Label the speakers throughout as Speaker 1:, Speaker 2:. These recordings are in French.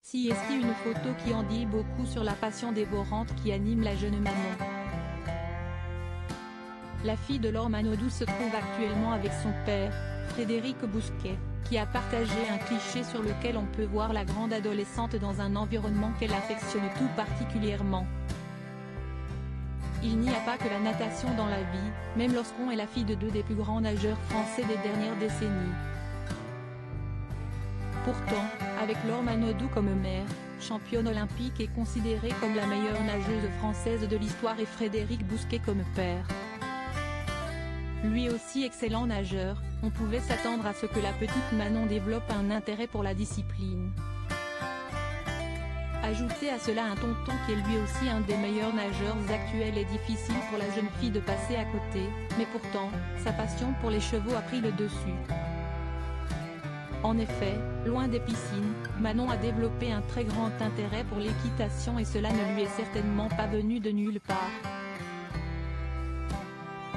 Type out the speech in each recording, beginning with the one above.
Speaker 1: Si est une photo qui en dit beaucoup sur la passion dévorante qui anime la jeune Manon. La fille de Laure Manodou se trouve actuellement avec son père, Frédéric Bousquet, qui a partagé un cliché sur lequel on peut voir la grande adolescente dans un environnement qu'elle affectionne tout particulièrement. Il n'y a pas que la natation dans la vie, même lorsqu'on est la fille de deux des plus grands nageurs français des dernières décennies. Pourtant, avec Laure Manodou comme mère, championne olympique et considérée comme la meilleure nageuse française de l'histoire, et Frédéric Bousquet comme père, lui aussi excellent nageur, on pouvait s'attendre à ce que la petite Manon développe un intérêt pour la discipline. Ajoutez à cela un tonton qui est lui aussi un des meilleurs nageurs actuels, et difficile pour la jeune fille de passer à côté, mais pourtant, sa passion pour les chevaux a pris le dessus. En effet, loin des piscines, Manon a développé un très grand intérêt pour l'équitation, et cela ne lui est certainement pas venu de nulle part.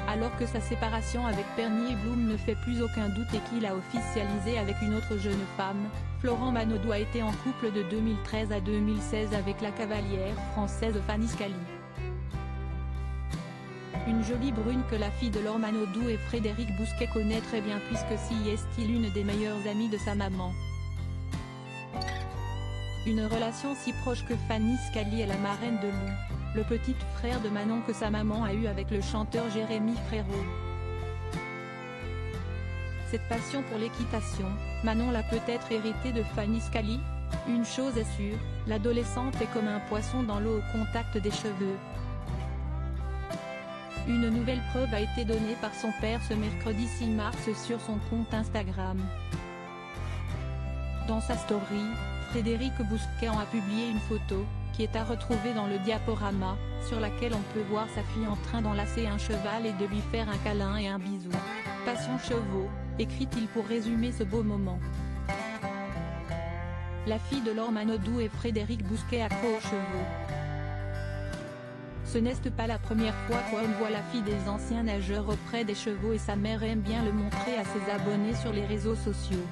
Speaker 1: Alors que sa séparation avec Bernier Blum ne fait plus aucun doute et qu'il a officialisé avec une autre jeune femme, Florent Manodou a été en couple de 2013 à 2016 avec la cavalière française Fanny Scali. Une jolie brune que la fille de Laure Manodou et Frédéric Bousquet connaît très bien, puisque si est l'une des meilleures amies de sa maman. Une relation si proche que Fanny Scali est la marraine de Lou, le petit frère de Manon que sa maman a eu avec le chanteur Jérémy Frérot. Cette passion pour l'équitation, Manon l'a peut-être héritée de Fanny Scali. Une chose est sûre, l'adolescente est comme un poisson dans l'eau au contact des cheveux. Une nouvelle preuve a été donnée par son père ce mercredi 6 mars sur son compte Instagram. Dans sa story, Frédéric Bousquet en a publié une photo, qui est à retrouver dans le diaporama, sur laquelle on peut voir sa fille en train d'enlacer un cheval et de lui faire un câlin et un bisou. Passion chevaux, écrit-il pour résumer ce beau moment. La fille de Laure Manodou et Frédéric Bousquet accro aux chevaux. Ce n'est pas la première fois qu'on voit la fille des anciens nageurs auprès des chevaux, et sa mère aime bien le montrer à ses abonnés sur les réseaux sociaux.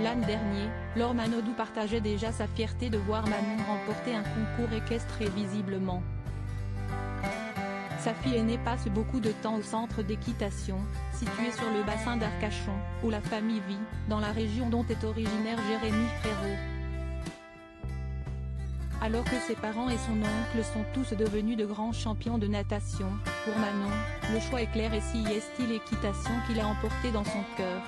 Speaker 1: L'an dernier, Laure Manodou partageait déjà sa fierté de voir Manon remporter un concours équestre, et visiblement, sa fille aînée passe beaucoup de temps au centre d'équitation, situé sur le bassin d'Arcachon, où la famille vit, dans la région dont est originaire Jérémy Frérot. Alors que ses parents et son oncle sont tous devenus de grands champions de natation, pour Manon, le choix est clair, et si est l'équitation qui l'a emporté dans son cœur.